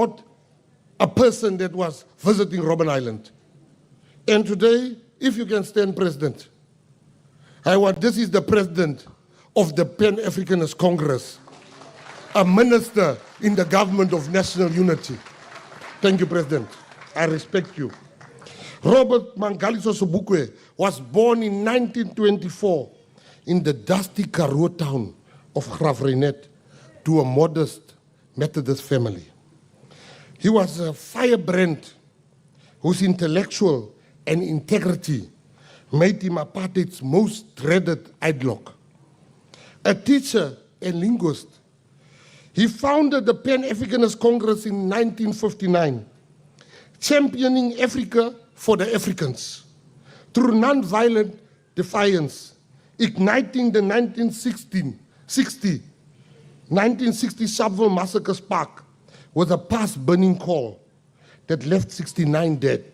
about a person that was visiting Robben Island. And today, if you can stand, President, this is the President of the Pan-Africanist Congress, a minister in the government of national unity. Thank you, President. I respect you. Robert Mangaliso Sobukwe was born in 1924 in the dusty Karoo town of Graaff-Reinet to a modest Methodist family. He was a firebrand whose intellectual and integrity made him apartheid's most dreaded ideologue. A teacher and linguist, he founded the Pan-Africanist Congress in 1959, championing Africa for the Africans through non-violent defiance, igniting the 1960 Sharpeville massacre spark with a past-burning call that left 69 dead.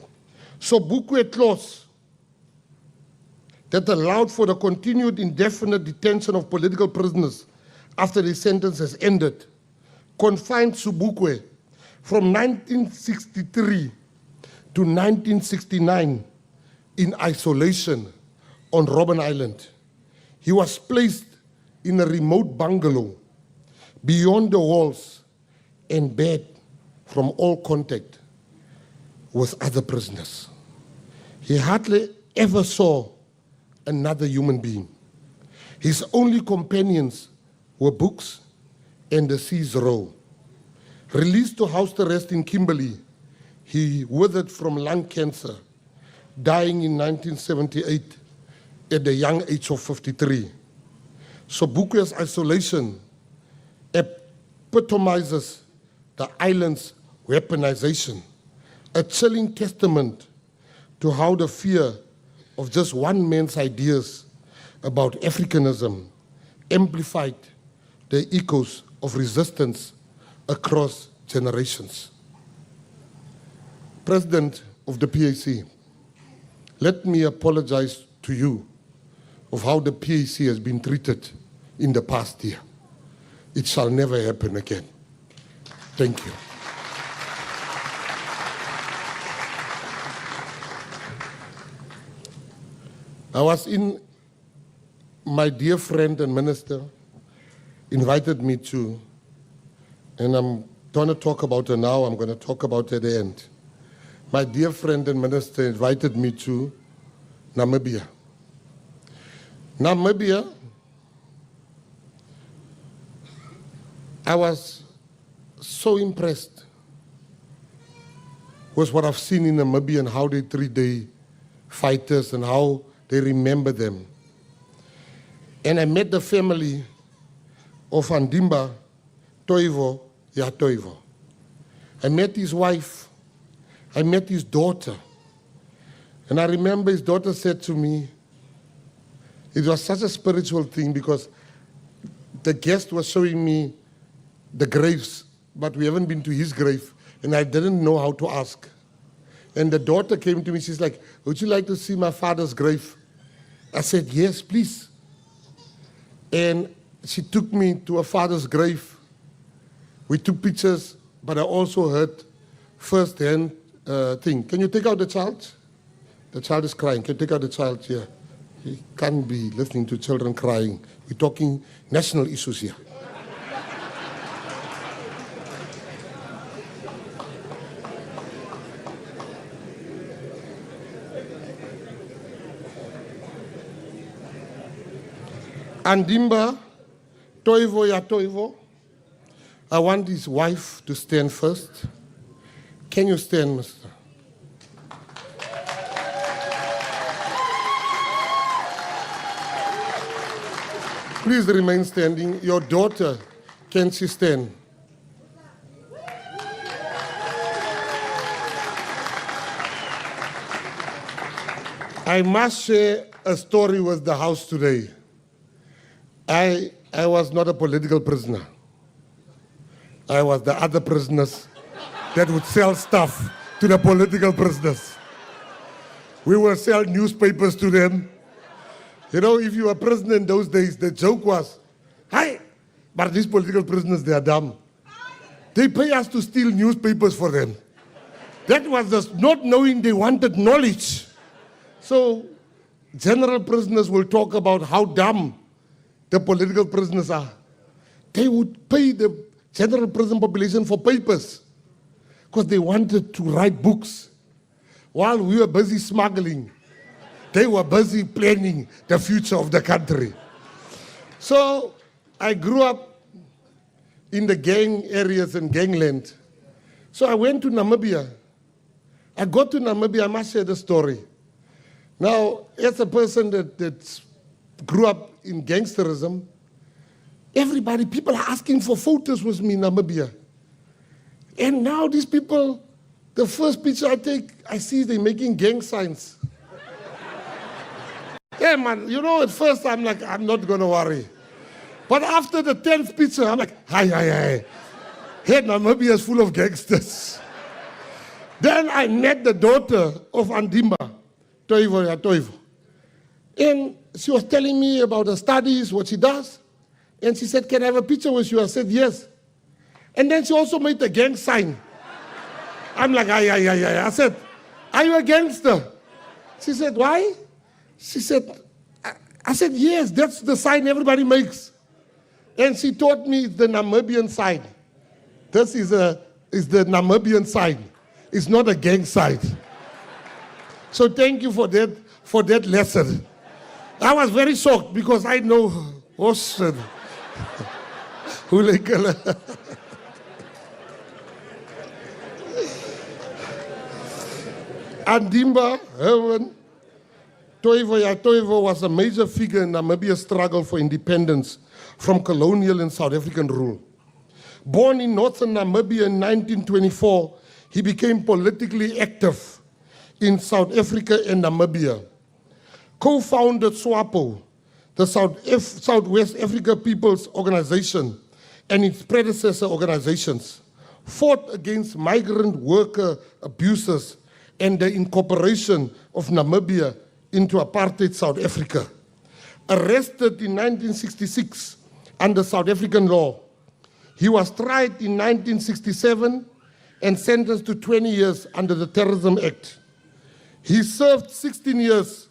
Sobukwe clause that allowed for the continued indefinite detention of political prisoners after their sentences ended confined Sobukwe from 1963 to 1969 in isolation on Robben Island. He was placed in a remote bungalow beyond the walls and barred from all contact with other prisoners. He hardly ever saw another human being. His only companions were books and the sea's row. Released to house arrest in Kimberley, he withered from lung cancer, dying in 1978 at the young age of 53. Sobukwe's isolation epitomizes the island's weaponization, a chilling testament to how the fear of just one man's ideas about Africanism amplified the echoes of resistance across generations. President of the PAC, let me apologize to you of how the PAC has been treated in the past year. It shall never happen again. Thank you. My dear friend and minister invited me to, and I'm going to talk about it now, I'm going to talk about it at the end. My dear friend and minister invited me to Namibia. Namibia, I was so impressed with what I've seen in Namibia and how they treat their fighters and how they remember them. And I met the family of Andimba Toivo Yatoivo. I met his wife. I met his daughter. And I remember his daughter said to me, it was such a spiritual thing because the guest was showing me the graves, but we haven't been to his grave, and I didn't know how to ask. And the daughter came to me, she's like, would you like to see my father's grave? I said, yes, please. And she took me to her father's grave. We took pictures, but I also heard first-hand thing. Can you take out the child? The child is crying. Can you take out the child here? He can't be listening to children crying. We're talking national issues here. Andimba Toivo Yatoivo, I want his wife to stand first. Can you stand, Mr.? Please remain standing. Your daughter, can she stand? I must share a story with the House today. I was not a political prisoner. I was the other prisoners that would sell stuff to the political prisoners. We would sell newspapers to them. You know, if you were a prisoner in those days, the joke was, hi, but these political prisoners, they are dumb. They pay us to steal newspapers for them. That was just not knowing they wanted knowledge. So general prisoners will talk about how dumb the political prisoners are. They would pay the general prison population for papers because they wanted to write books. While we were busy smuggling, they were busy planning the future of the country. So I grew up in the gang areas and gangland. So I went to Namibia. I got to Namibia, I must share the story. Now, as a person that grew up in gangsterism, people are asking for photos with me in Namibia. And now these people, the first picture I take, I see they're making gang signs. Yeah, man, at first I'm like, I'm not going to worry. But after the 10th picture, I'm like, hi. Hey, Namibia is full of gangsters. Then I met the daughter of Andimba, Toivo. And she was telling me about her studies, what she does. And she said, can I have a picture with you? I said, yes. And then she also made a gang sign. I'm like, I said, are you a gangster? She said, why? She said, I said, yes, that's the sign everybody makes. And she taught me the Namibian sign. This is the Namibian sign. It's not a gang sign. So thank you for that lesson. I was very shocked because I know Ocean. Andimba Herman Toivo was a major figure in Namibia's struggle for independence from colonial and South African rule. Born in northern Namibia in 1924, he became politically active in South Africa and Namibia. Co-founded SWAPO, the Southwest Africa People's Organization, and its predecessor organizations, fought against migrant worker abuses and the incorporation of Namibia into apartheid South Africa. Arrested in 1966 under South African law, he was tried in 1967 and sentenced to 20 years under the Terrorism Act. He served 16 years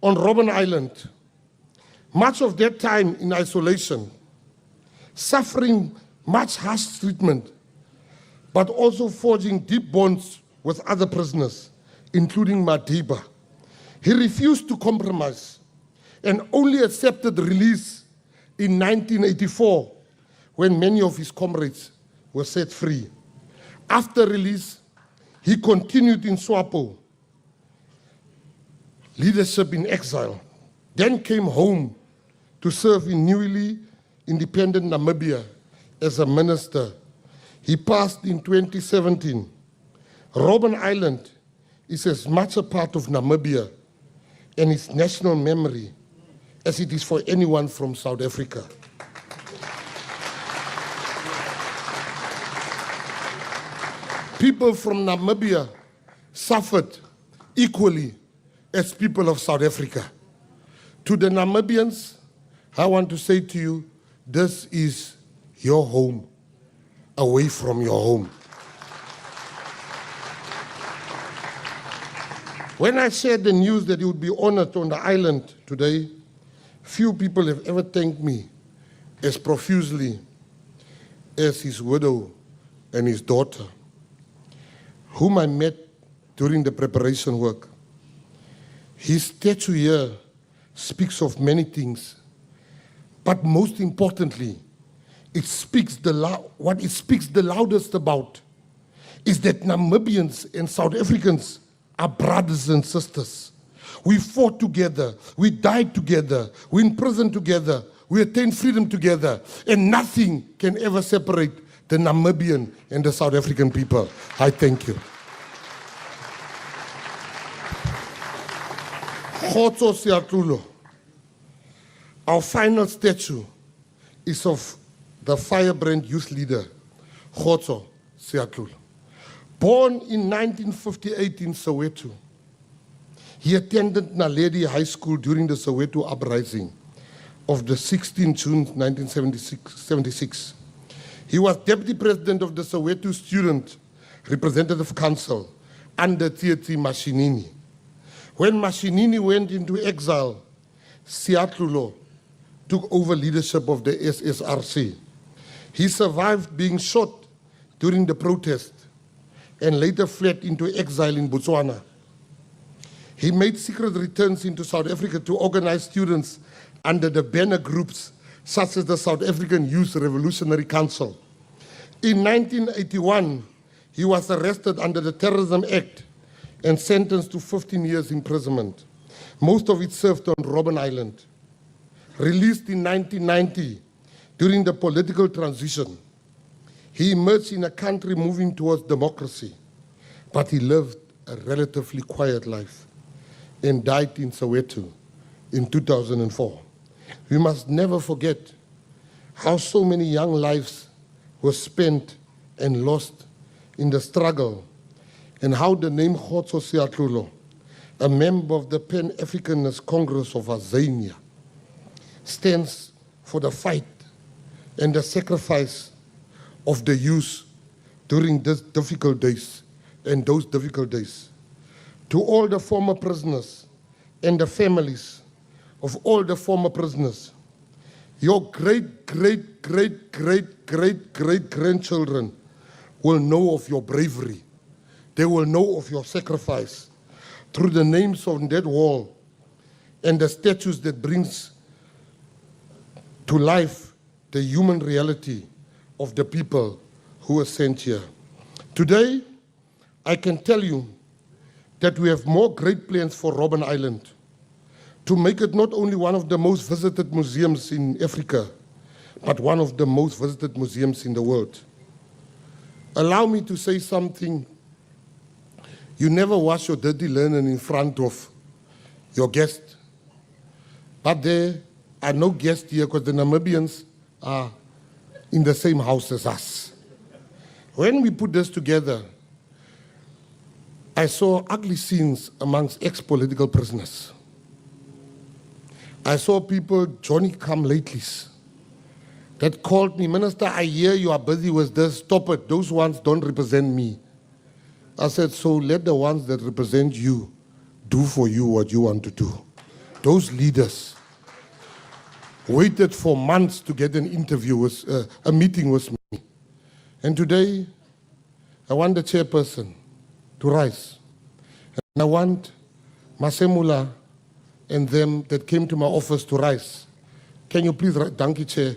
on Robben Island, much of that time in isolation, suffering much harsh treatment, but also forging deep bonds with other prisoners, including Madiba. He refused to compromise and only accepted release in 1984 when many of his comrades were set free. After release, he continued in SWAPO, leadership in exile, then came home to serve in newly independent Namibia as a minister. He passed in 2017. Robben Island is as much a part of Namibia and its national memory as it is for anyone from South Africa. People from Namibia suffered equally as people of South Africa. To the Namibians, I want to say to you, this is your home, away from your home. When I shared the news that he would be honored on the island today, few people have ever thanked me as profusely as his widow and his daughter, whom I met during the preparation work. His statue here speaks of many things, but most importantly, what it speaks the loudest about is that Namibians and South Africans are brothers and sisters. We fought together, we died together, we imprisoned together, we attained freedom together, and nothing can ever separate the Namibian and the South African people. I thank you. Khotso Siatlulo. Our final statue is of the firebrand youth leader, Khotso Siatlulo. Born in 1958 in Soweto, he attended Naledi High School during the Soweto uprising of the 16 June 1976. He was Deputy President of the Soweto Student Representative Council under Tsietsi Mashinini. When Mashinini went into exile, Siatlulo took over leadership of the SSRC. He survived being shot during the protest and later fled into exile in Botswana. He made secret returns into South Africa to organize students under the banner groups such as the South African Youth Revolutionary Council. In 1981, he was arrested under the Terrorism Act and sentenced to 15 years imprisonment, most of it served on Robben Island. Released in 1990 during the political transition, he emerged in a country moving towards democracy, but he lived a relatively quiet life and died in Soweto in 2004. We must never forget how so many young lives were spent and lost in the struggle, and how the name Khotso Siatlulo, a member of the Pan-Africanist Congress of Azania, stands for the fight and the sacrifice of the youth during these difficult days and those difficult days. To all the former prisoners and the families of all the former prisoners, your great-great-great-great-great-grandchildren will know of your bravery. They will know of your sacrifice through the names on that wall and the statues that brings to life the human reality of the people who were sent here. Today, I can tell you that we have more great plans for Robben Island to make it not only one of the most visited museums in Africa, but one of the most visited museums in the world. Allow me to say something. You never wash your dirty linen in front of your guest. But there are no guests here because the Namibians are in the same house as us. When we put this together, I saw ugly scenes amongst ex-political prisoners. I saw people, Johnny come-latelys, that called me, Minister, I hear you are busy with this, stop it, those ones don't represent me. I said, so let the ones that represent you do for you what you want to do. Those leaders waited for months to get an interview, with, a meeting with me. And today, I want the chairperson to rise. And I want Masemula and them that came to my office to rise. Can you please rise? Thank you, Chair.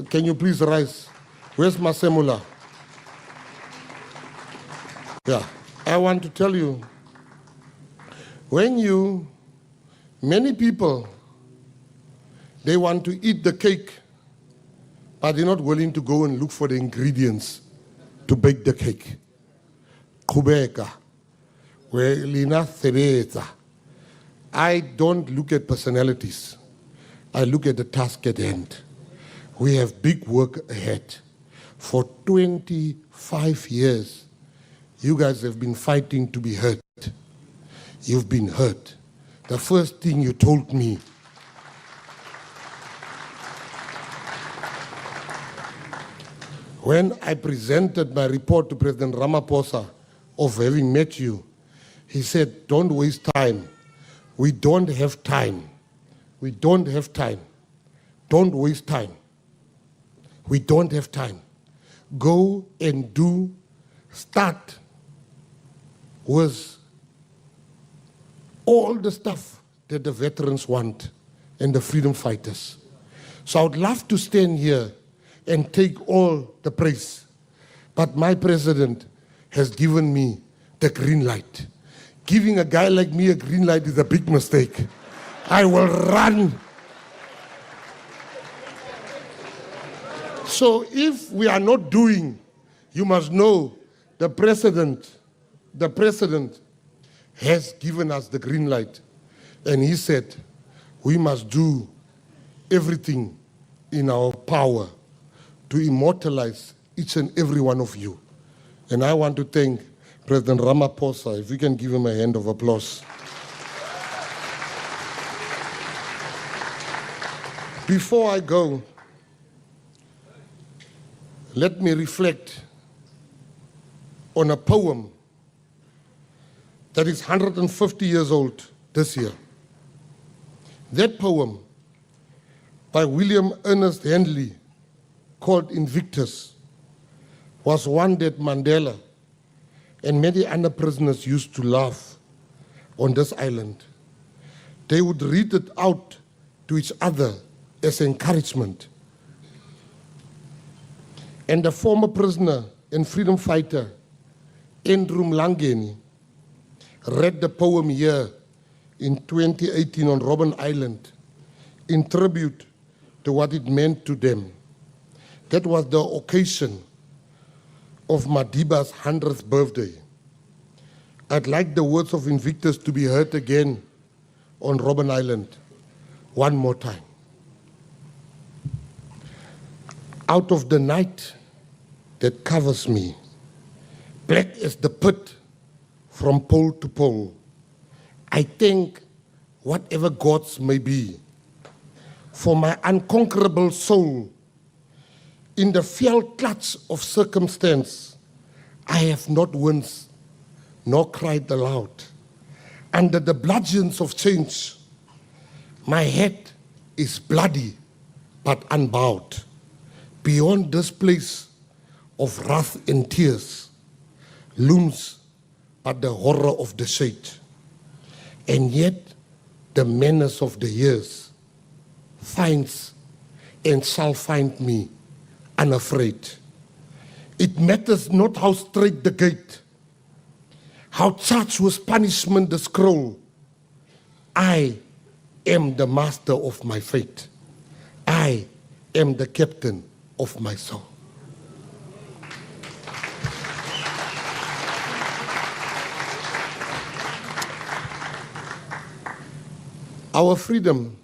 Can you please rise? Where's Masemula? Yeah, I want to tell you, many people, they want to eat the cake, but they're not willing to go and look for the ingredients to bake the cake. Kubeka, Lina Theresa. I don't look at personalities. I look at the task at hand. We have big work ahead. For 25 years, you guys have been fighting to be heard. You've been heard. The first thing you told me, when I presented my report to President Ramaphosa of having met you, he said, don't waste time. We don't have time. We don't have time. Don't waste time. We don't have time. Go and do, start with all the stuff that the veterans want and the freedom fighters. So I would love to stand here and take all the praise. But my president has given me the green light. Giving a guy like me a green light is a big mistake. I will run. So if we are not doing, you must know the president has given us the green light. And he said, we must do everything in our power to immortalize each and every one of you. And I want to thank President Ramaphosa, if we can give him a hand of applause. Before I go, let me reflect on a poem that is 150 years old this year. That poem by William Ernest Henley, called Invictus, was one that Mandela and many other prisoners used to laugh on this island. They would read it out to each other as encouragement. And the former prisoner and freedom fighter, Andrew Mlangeni, read the poem here in 2018 on Robben Island in tribute to what it meant to them. That was the occasion of Madiba's 100th birthday. I'd like the words of Invictus to be heard again on Robben Island one more time. Out of the night that covers me, black as the pit from pole to pole, I thank whatever gods may be for my unconquerable soul. In the fell clutch of circumstance, I have not winced nor cried aloud. Under the bludgeons of change, my head is bloody but unbowed. Beyond this place of wrath and tears looms but the horror of the shade. And yet the menace of the years finds and shall find me unafraid. It matters not how straight the gate, how charged with punishment the scroll. I am the master of my fate. I am the captain of my soul. Our freedom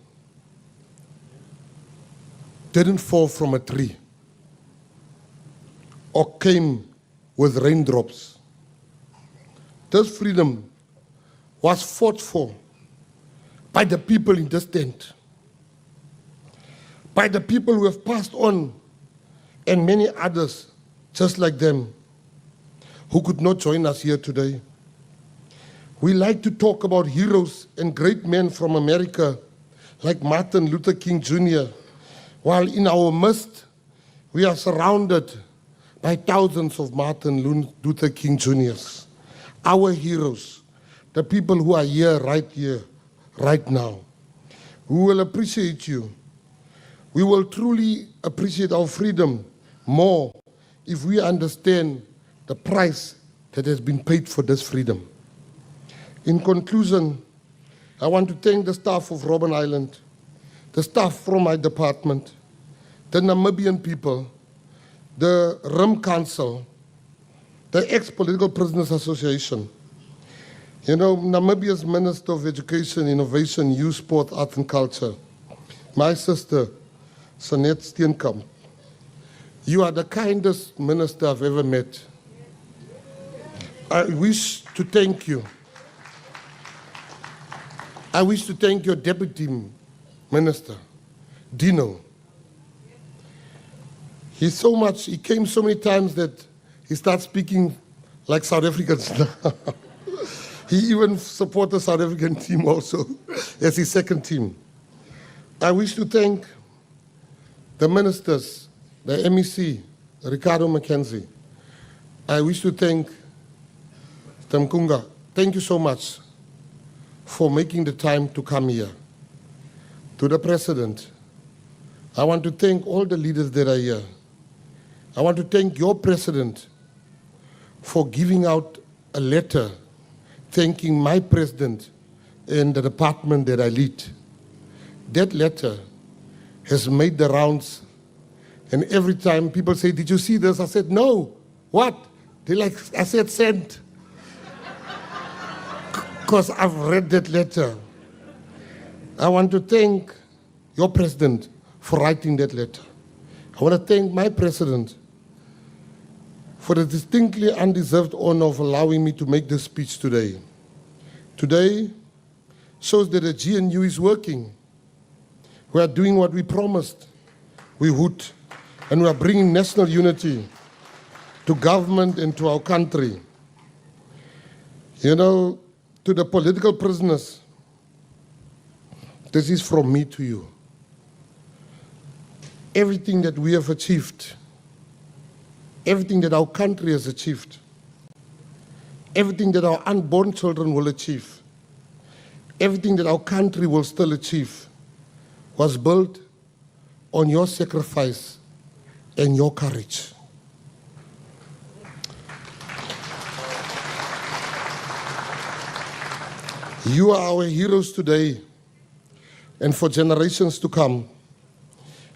didn't fall from a tree or came with raindrops. This freedom was fought for by the people in this tent, by the people who have passed on, and many others just like them who could not join us here today. We like to talk about heroes and great men from America like Martin Luther King Jr., while in our midst we are surrounded by thousands of Martin Luther King Jr.'s. Our heroes, the people who are here, right now. We will appreciate you. We will truly appreciate our freedom more if we understand the price that has been paid for this freedom. In conclusion, I want to thank the staff of Robben Island, the staff from my department, the Namibian people, the RIM Council, the Ex-Political Prisoners Association. You know, Namibia's Minister of Education, Innovation, Youth, Sport, Art and Culture, my sister, Sanet Steenkamp. You are the kindest minister I've ever met. I wish to thank you. I wish to thank your deputy minister, Dino. He came so many times that he starts speaking like South Africans now. He even supported the South African team also as his second team. I wish to thank the ministers, the MEC, Ricardo Mckenzie. I wish to thank Tamkunga. Thank you so much for making the time to come here. To the President, I want to thank all the leaders that are here. I want to thank your President for giving out a letter thanking my President and the department that I lead. That letter has made the rounds, and every time people say, "Did you see this?" I said, "No." What? They like, I said, "Send." Because I've read that letter. I want to thank your President for writing that letter. I want to thank my President for the distinctly undeserved honor of allowing me to make this speech today. Today shows that the GNU is working. We are doing what we promised we would. and we are bringing national unity to government and to our country. You know, to the political prisoners, this is from me to you. Everything that we have achieved, everything that our country has achieved, everything that our unborn children will achieve, everything that our country will still achieve, was built on your sacrifice and your courage. You are our heroes today and for generations to come.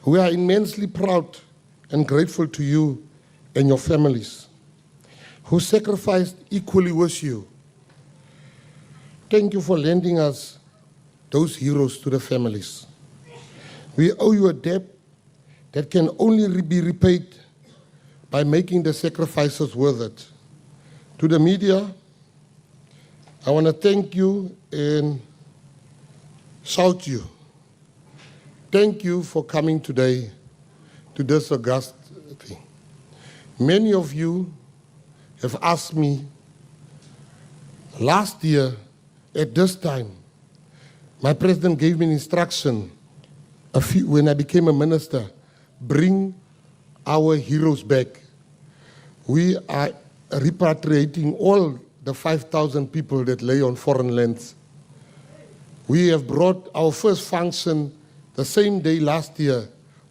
We are immensely proud and grateful to you and your families who sacrificed equally with you. Thank you for lending us those heroes to the families. We owe you a debt that can only be repaid by making the sacrifices worth it. To the media, I want to thank you and shout you. Thank you for coming today to this august thing. Many of you have asked me last year at this time, my president gave me an instruction when I became a minister, bring our heroes back. We are repatriating all the 5,000 people that lay on foreign lands. We have brought our first function the same day last year.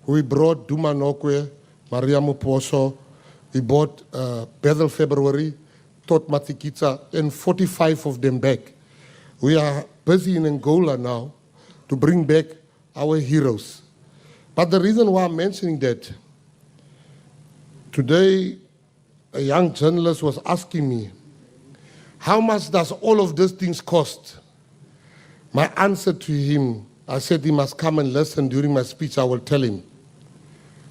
We brought Duma Nokwe, Maria Muposo, we brought Bethel February, Tot Matikitsa, and 45 of them back. We are busy in Angola now to bring back our heroes. But the reason why I'm mentioning that, today a young journalist was asking me, how much does all of these things cost? My answer to him, I said he must come and listen during my speech. I will tell him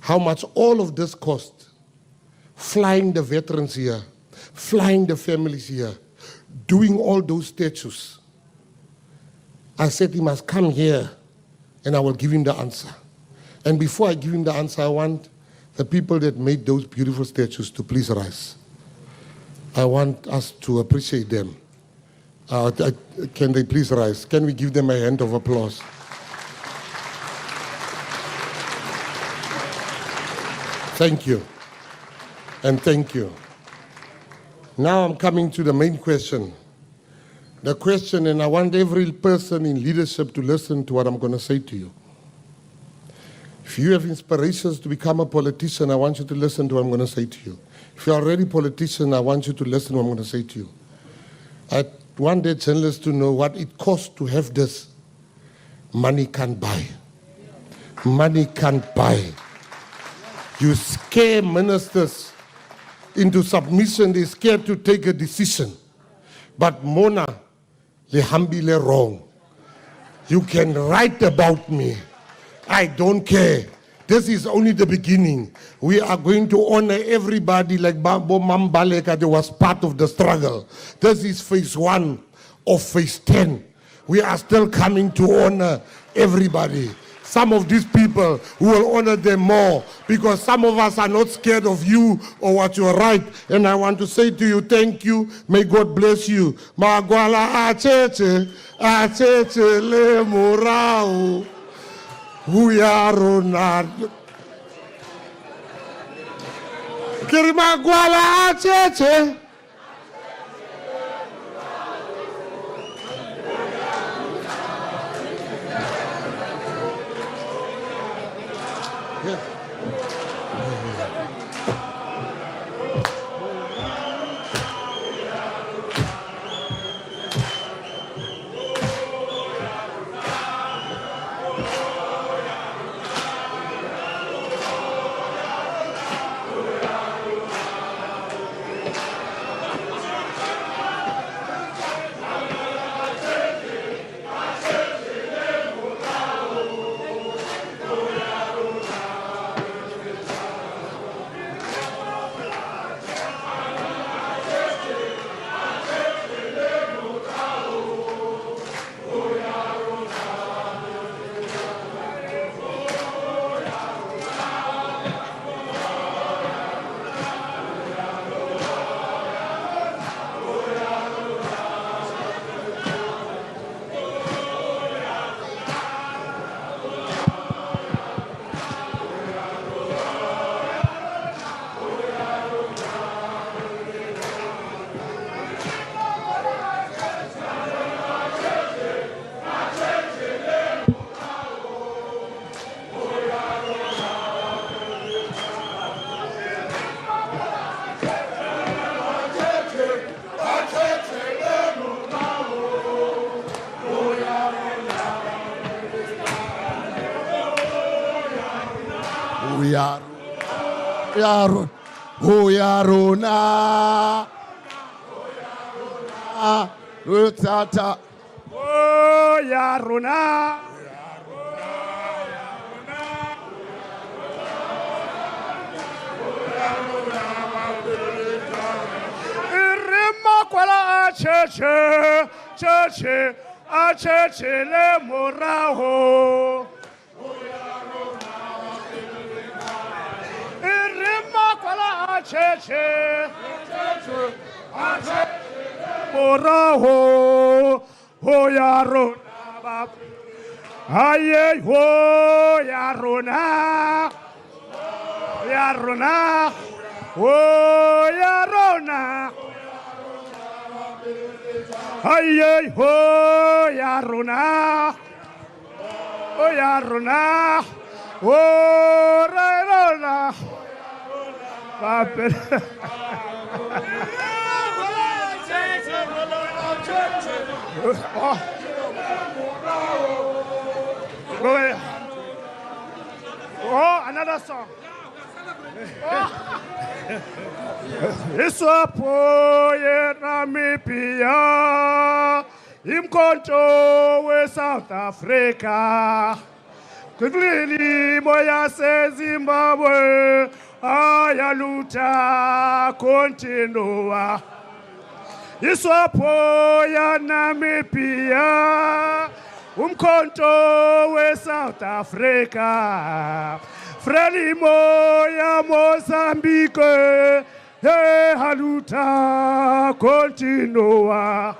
how much all of this cost. Flying the veterans here, flying the families here, doing all those statues. I said he must come here and I will give him the answer. And before I give him the answer, I want the people that made those beautiful statues to please rise. I want us to appreciate them. Can they please rise? Can we give them a hand of applause? Thank you. And thank you. Now I'm coming to the main question. The question, and I want every person in leadership to listen to what I'm going to say to you. If you have inspirations to become a politician, I want you to listen to what I'm going to say to you. If you're already a politician, I want you to listen to what I'm going to say to you. I want the journalists to know what it costs to have this. Money can't buy. Money can't buy. You scare ministers into submission. They're scared to take a decision. But Mona, lehambile wrong. You can write about me. I don't care. This is only the beginning. We are going to honor everybody like Babo Mambaleka that was part of the struggle. This is phase 1 of phase 10. We are still coming to honor everybody. Some of these people, we will honor them more because some of us are not scared of you or what you write. And I want to say to you, thank you. May God bless you. Magwala acheche le murau. We are Ronaldo. Kirimagwala acheche. Uyaruna. Lutata. Uyaruna. Kwala cheche le moraho. Irima kwala cheche moraho. Hoyarona. Aye hoyarona. Yarona. Hoyarona. Aye ho yaruna, oh yaruna, oh rayona, papel. Oh, another song. Iswapoye Namibia, imkonto we South Africa. Kuglini moya se Zimbabwe, ayaluta continua. Iswapoye Namibia, umkonto we South Africa. Frelimo ya Mozambique, haluta continua.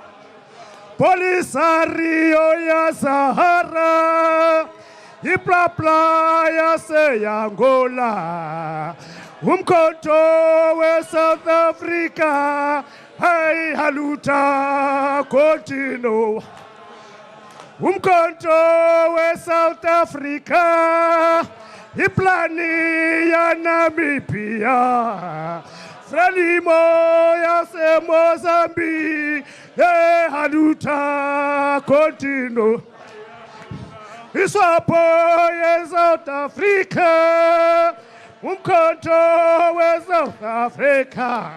Polisario ya Sahara, iplapla ya se Angola. Umkonto we South Africa, haluta continua. Umkonto we South Africa, iplani ya Namibia, Frelimo ya se Mozambique, haluta continua. Iswapo ya South Africa, umkonto we South Africa,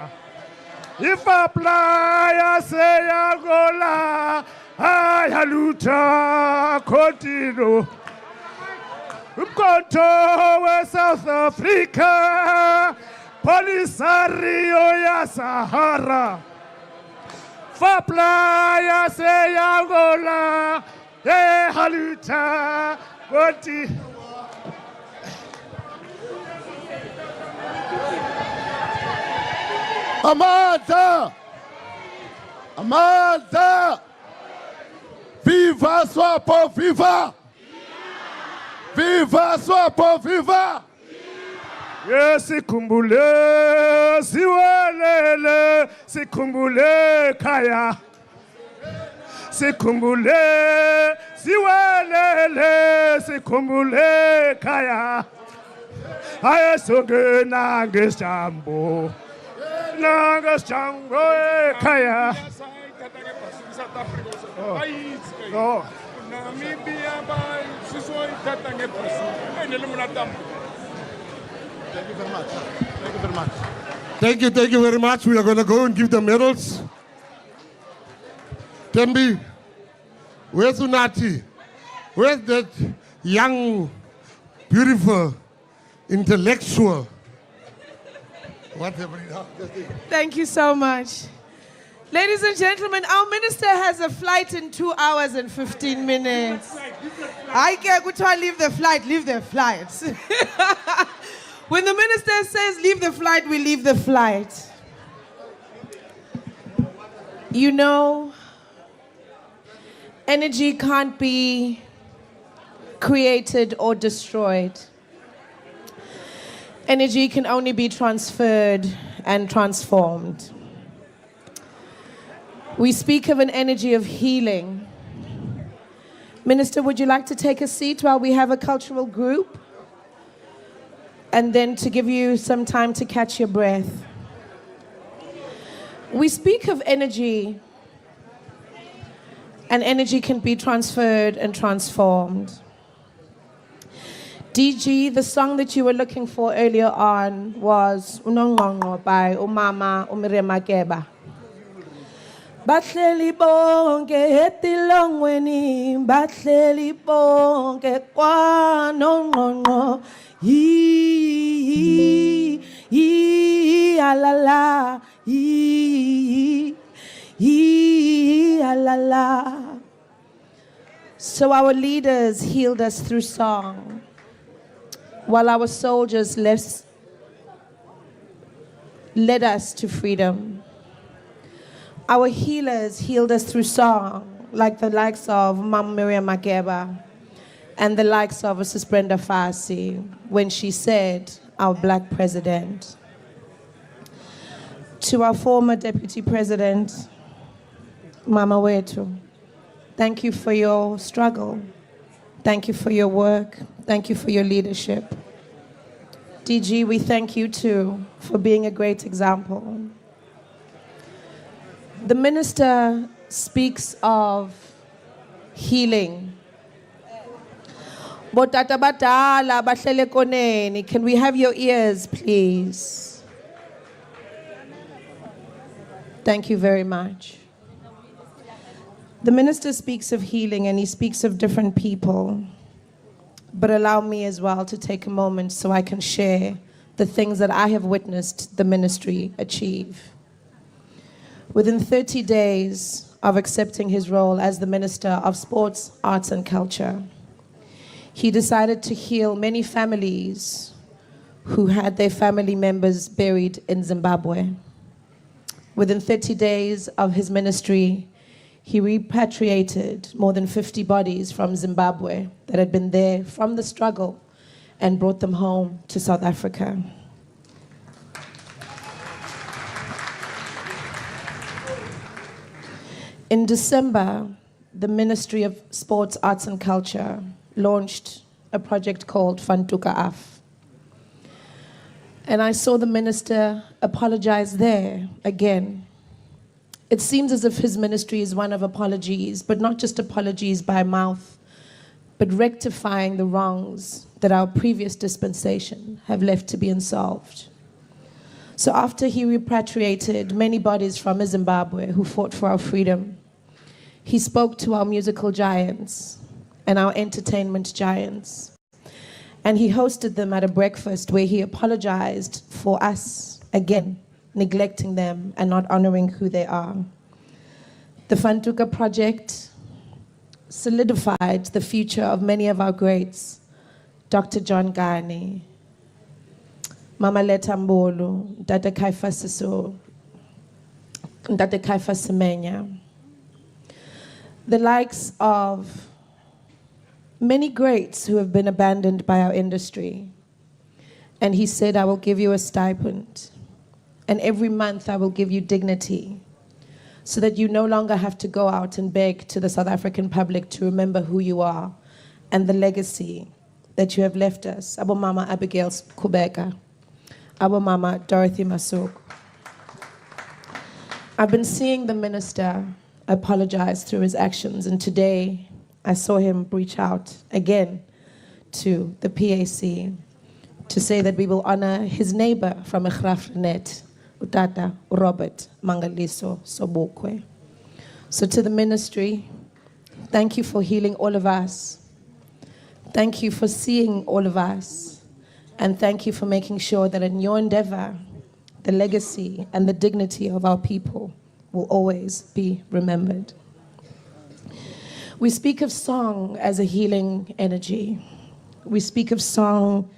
ifapla ya se Angola, haluta continua. Umkonto we South Africa, Polisario ya Sahara, Fapla ya se Angola, haluta continua. Amanda! Amanda! Viva Swapo, viva! Viva Swapo, viva! Yes, sikumbule, siwelele, sikumbule kaya. Sikumbule, siwelele, sikumbule kaya. Ayesoge nangeshambo, nangeshambo kaya. Oh. Namibia by Sisoi Tatange and Eliminatam. Thank you very much. Thank you very much. Thank you very much. We are going to go and give the medals. Tembi, where's Unati? Where's that young, beautiful, intellectual? Whatever. Thank you so much. Ladies and gentlemen, our minister has a flight in 2 hours and 15 minutes. I can't go try leave the flight, leave the flight. When the minister says leave the flight, we leave the flight. You know, energy can't be created or destroyed. Energy can only be transferred and transformed. We speak of an energy of healing. Minister, would you like to take a seat while we have a cultural group? And then to give you some time to catch your breath. We speak of energy, and energy can be transferred and transformed. DG, the song that you were looking for earlier on was Unongqongqo by Umama Miriam Makeba. Bahleli bonke etilongweni, bahleli bonke kwanongqongqo, alala, alala. So our leaders healed us through song, while our soldiers led us to freedom. Our healers healed us through song, like the likes of Mama Miriam Makeba and the likes of Sis Brenda Fassie when she said, our black president. To our former deputy president, Mama Wetu, thank you for your struggle. Thank you for your work. Thank you for your leadership. DG, we thank you too for being a great example. The minister speaks of healing. Botata batala bahlele koneni. Can we have your ears, please? Thank you very much. The minister speaks of healing and he speaks of different people. But allow me as well to take a moment so I can share the things that I have witnessed the ministry achieve. Within 30 days of accepting his role as the Minister of Sports, Arts and Culture, he decided to heal many families who had their family members buried in Zimbabwe. Within 30 days of his ministry, he repatriated more than 50 bodies from Zimbabwe that had been there from the struggle and brought them home to South Africa. In December, the Ministry of Sports, Arts and Culture launched a project called Fantuka Af. And I saw the minister apologize there again. It seems as if his ministry is one of apologies, but not just apologies by mouth, but rectifying the wrongs that our previous dispensation have left to be unsolved. So after he repatriated many bodies from Zimbabwe who fought for our freedom, he spoke to our musical giants and our entertainment giants. And he hosted them at a breakfast where he apologized for us, again, neglecting them and not honoring who they are. The Fantuka project solidified the future of many of our greats, Dr. John Gani, Mama Leta Mbulu, Dada Kaifa Siso, Dada Kaifa Semenya, the likes of many greats who have been abandoned by our industry. And he said, I will give you a stipend. And every month I will give you dignity so that you no longer have to go out and beg to the South African public to remember who you are and the legacy that you have left us. Abo Mama Abigail Kubeka, Abo Mama Dorothy Masuk. I've been seeing the minister apologize through his actions, and today I saw him reach out again to the PAC to say that we will honor his neighbor from Egrafrenet, Utata Robert Mangaliso Sobukwe. So to the ministry, thank you for healing all of us. Thank you for seeing all of us. And thank you for making sure that in your endeavor, the legacy and the dignity of our people will always be remembered. We speak of song as a healing energy. We speak of song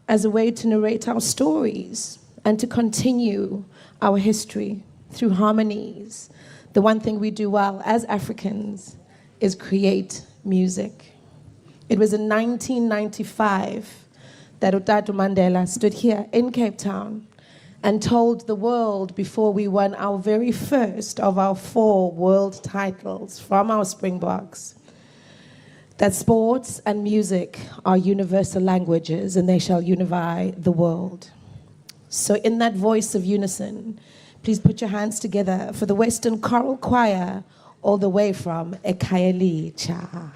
as a way to narrate our stories and to continue our history through harmonies. The one thing we do well as Africans is create music. It was in 1995 that Utatu Mandela stood here in Cape Town and told the world, before we won our very first of our 4 world titles from our Springboks, that sports and music are universal languages and they shall unify the world. So in that voice of unison, please put your hands together for the Western Choral Choir all the way from Ekayeli Cha.